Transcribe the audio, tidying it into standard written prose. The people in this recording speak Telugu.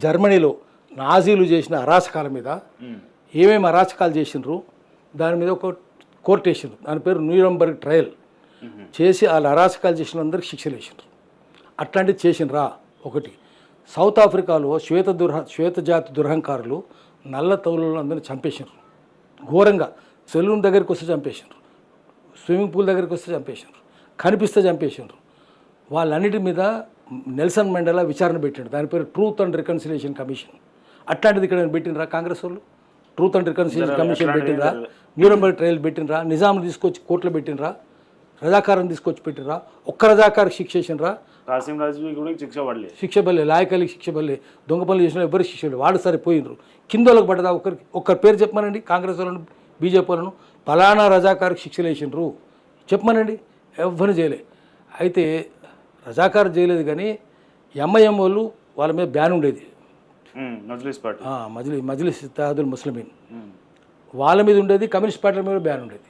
జర్మనీలో నాజీలు చేసిన అరాచకాల మీద ఏమేమి అరాచకాలు చేసినారు దాని మీద ఒక కోర్టు వేసిండ్రు. దాని పేరు న్యూరంబర్గ్ ట్రయల్ చేసి వాళ్ళ అరాచకాలు చేసిన అందరికి శిక్షలు వేసిండ్రు. అట్లాంటివి చేసినరా. ఒకటి సౌత్ ఆఫ్రికాలో శ్వేతజాతి దురహంకారులు నల్ల తౌలను అందరినీ చంపేసినారు ఘోరంగా. సెలూన్ దగ్గరికి వస్తే చంపేసినారు, స్విమ్మింగ్ పూల్ దగ్గరికి వస్తే చంపేసినారు, కనిపిస్తే చంపేసినారు. వాళ్ళన్నిటి మీద నెల్సన్ మండేలా విచారణ పెట్టిండు. దాని పేరు ట్రూత్ అండ్ రికన్సిలియేషన్ కమిషన్. అట్లాంటిది ఇక్కడ పెట్టినరా కాంగ్రెస్ వాళ్ళు? ట్రూత్ అండ్ రికన్సిలియేషన్ కమిషన్ పెట్టినరా? న్యూరంబర్గ్ ట్రయల్ పెట్టినరా? నిజాంను తీసుకొచ్చి కోర్టులో పెట్టినరా? రజాకారాన్ని తీసుకొచ్చి పెట్టినరా? ఒక్క రజాకారికి శిక్ష చేసినరా? శిక్ష బల్లే, లాయకలికి శిక్ష బల్లే, దొంగ పనులు చేసిన ఎవరికి శిక్ష లేదు. వాడు సరిపోయినరు. కింద వాళ్ళకి పడ్డదా? ఒక్కరి పేరు చెప్పమనండి. కాంగ్రెస్ వాళ్ళను, బీజేపీ వాళ్ళను ఫలానా రజాకారికి శిక్షలు వేసినరు చెప్పమనండి. ఎవ్వరు చేయలే. అయితే రజాకారు చేయలేదు కానీ ఎంఐఎం వాళ్ళు వాళ్ళ మీద బ్యాన్ ఉండేది. మజ్లిస్ ఇత్తెహాదుల్ ముస్లిమీన్ వాళ్ళ మీద ఉండేది. కమ్యూనిస్ట్ పార్టీల మీద బ్యాన్ ఉండేది.